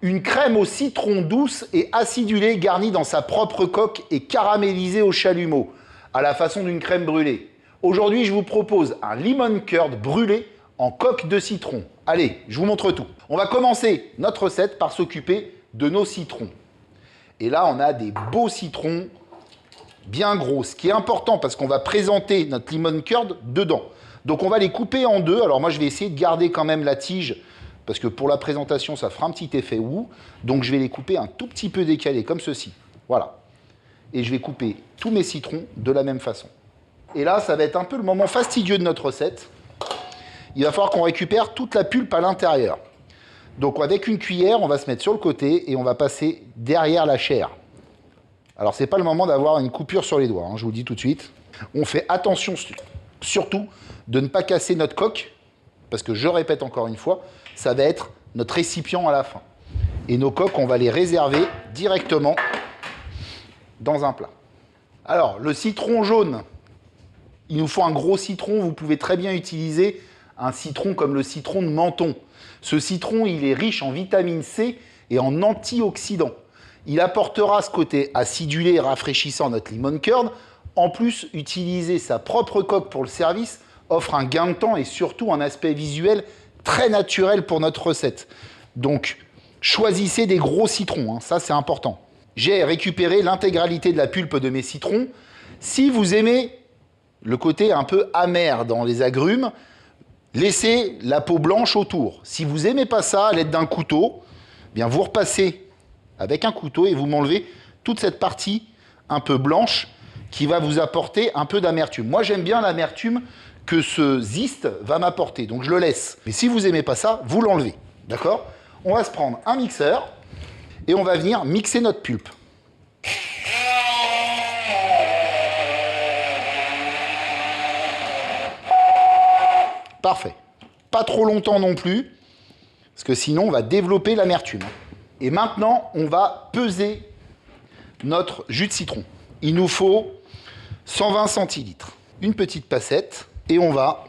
Une crème au citron douce et acidulée garnie dans sa propre coque et caramélisée au chalumeau, à la façon d'une crème brûlée. Aujourd'hui, je vous propose un lemon curd brûlé en coque de citron. Allez, je vous montre tout. On va commencer notre recette par s'occuper de nos citrons. Et là, on a des beaux citrons bien gros, ce qui est important parce qu'on va présenter notre lemon curd dedans. Donc on va les couper en deux. Alors moi, je vais essayer de garder quand même la tige parce que pour la présentation, ça fera un petit effet ou. Donc je vais les couper un tout petit peu décalés, comme ceci. Voilà. Et je vais couper tous mes citrons de la même façon. Et là, ça va être un peu le moment fastidieux de notre recette. Il va falloir qu'on récupère toute la pulpe à l'intérieur. Donc avec une cuillère, on va se mettre sur le côté et on va passer derrière la chair. Alors c'est pas le moment d'avoir une coupure sur les doigts, hein, je vous le dis tout de suite. On fait attention surtout de ne pas casser notre coque, parce que je répète encore une fois, ça va être notre récipient à la fin. Et nos coques, on va les réserver directement dans un plat. Alors, le citron jaune, il nous faut un gros citron. Vous pouvez très bien utiliser un citron comme le citron de Menton. Ce citron, il est riche en vitamine C et en antioxydants. Il apportera ce côté acidulé et rafraîchissant à notre lemon curd. En plus, utiliser sa propre coque pour le service offre un gain de temps et surtout un aspect visuel très naturel pour notre recette. Donc, choisissez des gros citrons, hein, ça c'est important. J'ai récupéré l'intégralité de la pulpe de mes citrons. Si vous aimez le côté un peu amer dans les agrumes, laissez la peau blanche autour. Si vous n'aimez pas ça, à l'aide d'un couteau, eh bien vous repassez avec un couteau et vous m'enlevez toute cette partie un peu blanche qui va vous apporter un peu d'amertume. Moi, j'aime bien l'amertume que ce zeste va m'apporter, donc je le laisse. Mais si vous n'aimez pas ça, vous l'enlevez, d'accord? On va se prendre un mixeur et on va venir mixer notre pulpe. Parfait. Pas trop longtemps non plus, parce que sinon on va développer l'amertume. Et maintenant, on va peser notre jus de citron. Il nous faut 120 centilitres, une petite passette, et on va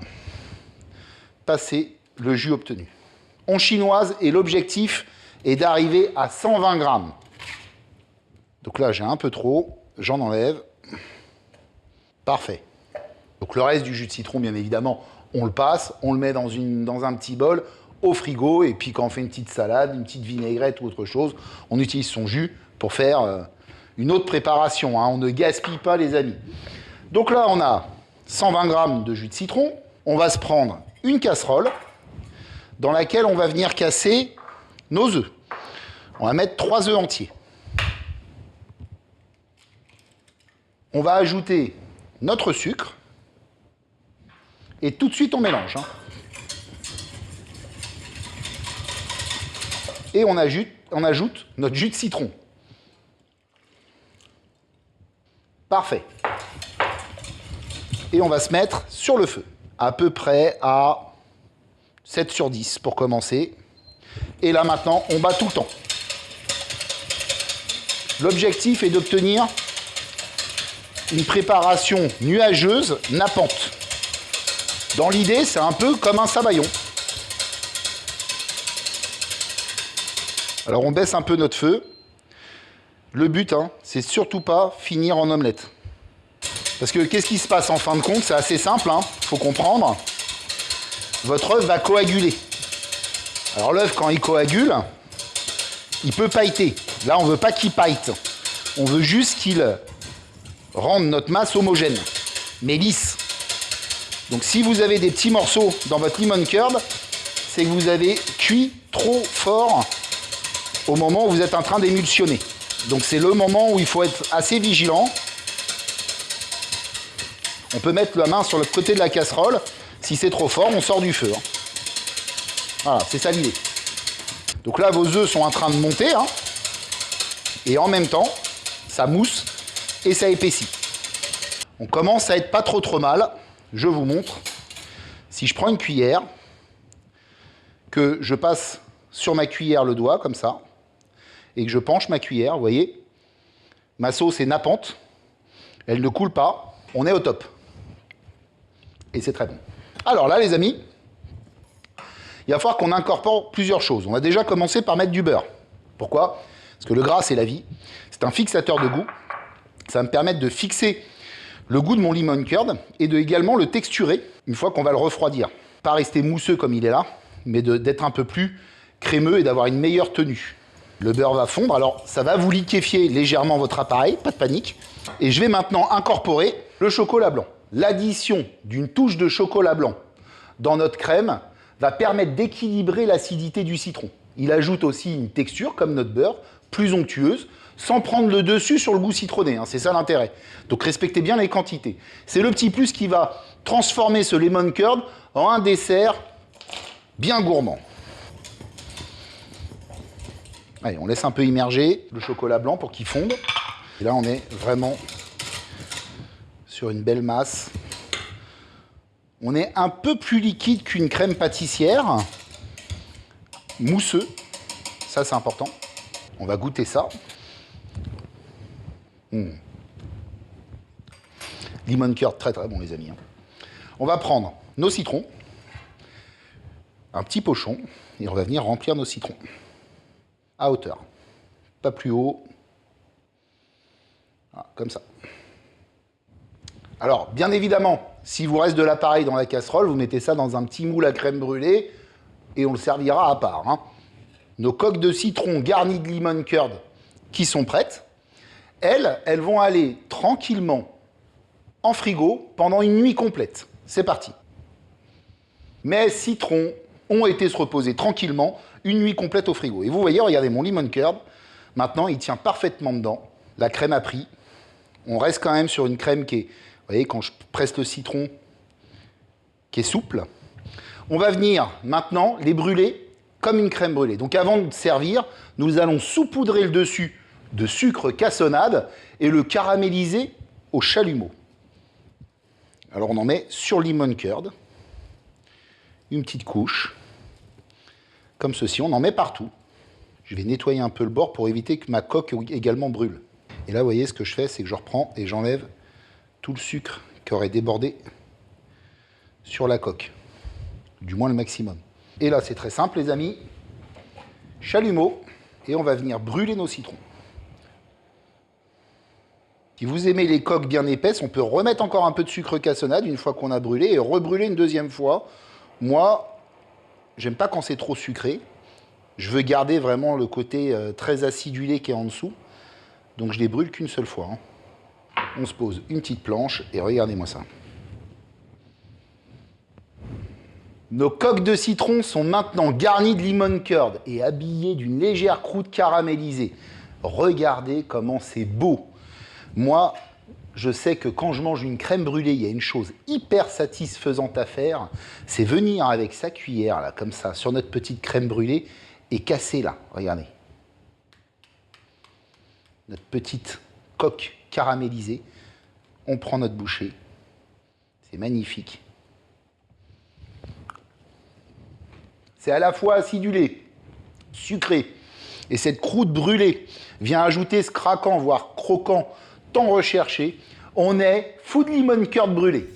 passer le jus obtenu. On chinoise et l'objectif est d'arriver à 120 grammes. Donc là, j'ai un peu trop, j'en enlève. Parfait. Donc le reste du jus de citron, bien évidemment, on le passe, on le met dans un petit bol au frigo, et puis quand on fait une petite salade, une petite vinaigrette ou autre chose, on utilise son jus pour faire une autre préparation, hein. On ne gaspille pas, les amis. Donc là, on a 120 grammes de jus de citron. On va se prendre une casserole dans laquelle on va venir casser nos œufs. On va mettre 3 œufs entiers. On va ajouter notre sucre. Et tout de suite, on mélange, hein. Et on ajoute notre jus de citron. Parfait. Et on va se mettre sur le feu, à peu près à 7 sur 10 pour commencer. Et là maintenant, on bat tout le temps. L'objectif est d'obtenir une préparation nuageuse, nappante. Dans l'idée, c'est un peu comme un sabayon. Alors on baisse un peu notre feu. Le but, hein, c'est surtout pas finir en omelette. Parce que qu'est-ce qui se passe en fin de compte? C'est assez simple, hein, faut comprendre. Votre œuf va coaguler. Alors l'œuf, quand il coagule, il peut pailleter. Là, on ne veut pas qu'il paille. On veut juste qu'il rende notre masse homogène, mais lisse. Donc si vous avez des petits morceaux dans votre lemon curd, c'est que vous avez cuit trop fort au moment où vous êtes en train d'émulsionner. Donc c'est le moment où il faut être assez vigilant. On peut mettre la main sur le côté de la casserole. Si c'est trop fort, on sort du feu, hein. Voilà, c'est ça l'idée. Donc là, vos œufs sont en train de monter, hein. Et en même temps, ça mousse et ça épaissit. On commence à être pas trop mal. Je vous montre. Si je prends une cuillère, que je passe sur ma cuillère le doigt, comme ça, et que je penche ma cuillère, vous voyez, ma sauce est nappante, elle ne coule pas, on est au top. Et c'est très bon. Alors là, les amis, il va falloir qu'on incorpore plusieurs choses. On va déjà commencer par mettre du beurre. Pourquoi? Parce que le gras, c'est la vie. C'est un fixateur de goût. Ça va me permettre de fixer le goût de mon lemon curd et de également le texturer une fois qu'on va le refroidir. Pas rester mousseux comme il est là, mais d'être un peu plus crémeux et d'avoir une meilleure tenue. Le beurre va fondre, alors ça va vous liquéfier légèrement votre appareil, pas de panique. Et je vais maintenant incorporer le chocolat blanc. L'addition d'une touche de chocolat blanc dans notre crème va permettre d'équilibrer l'acidité du citron. Il ajoute aussi une texture, comme notre beurre, plus onctueuse, sans prendre le dessus sur le goût citronné, hein, c'est ça l'intérêt. Donc respectez bien les quantités. C'est le petit plus qui va transformer ce lemon curd en un dessert bien gourmand. Allez, on laisse un peu immerger le chocolat blanc pour qu'il fonde. Et là, on est vraiment sur une belle masse. On est un peu plus liquide qu'une crème pâtissière. Mousseux, ça c'est important. On va goûter ça. Lemon curd, très très bon les amis. On va prendre nos citrons, un petit pochon, et on va venir remplir nos citrons. À hauteur, pas plus haut. Voilà, comme ça. Alors, bien évidemment, s'il vous reste de l'appareil dans la casserole, vous mettez ça dans un petit moule à crème brûlée et on le servira à part. Hein. Nos coques de citron garnies de lemon curd qui sont prêtes, elles vont aller tranquillement en frigo pendant une nuit complète. C'est parti. Mes citrons ont été se reposer tranquillement une nuit complète au frigo. Et vous voyez, regardez mon lemon curd. Maintenant, il tient parfaitement dedans. La crème a pris. On reste quand même sur une crème qui est, vous voyez, quand je presse le citron, qui est souple. On va venir maintenant les brûler comme une crème brûlée. Donc avant de servir, nous allons saupoudrer le dessus de sucre cassonade et le caraméliser au chalumeau. Alors on en met sur le lemon curd, une petite couche, comme ceci, on en met partout. Je vais nettoyer un peu le bord pour éviter que ma coque également brûle. Et là, vous voyez, ce que je fais, c'est que je reprends et j'enlève tout le sucre qui aurait débordé sur la coque, du moins le maximum. Et là, c'est très simple, les amis. Chalumeau, et on va venir brûler nos citrons. Si vous aimez les coques bien épaisses, on peut remettre encore un peu de sucre cassonade une fois qu'on a brûlé et rebrûler une deuxième fois. Moi, j'aime pas quand c'est trop sucré. Je veux garder vraiment le côté très acidulé qui est en dessous. Donc je les brûle qu'une seule fois. Hein. On se pose une petite planche et regardez-moi ça. Nos coques de citron sont maintenant garnies de lemon curd et habillées d'une légère croûte caramélisée. Regardez comment c'est beau. Moi, je sais que quand je mange une crème brûlée, il y a une chose hyper satisfaisante à faire, c'est venir avec sa cuillère, là, comme ça, sur notre petite crème brûlée et casser là. Regardez. Notre petite coque caramélisée. On prend notre bouchée. C'est magnifique. C'est à la fois acidulé, sucré, et cette croûte brûlée vient ajouter ce craquant, voire croquant, tant recherché. On est food lemon curd brûlé.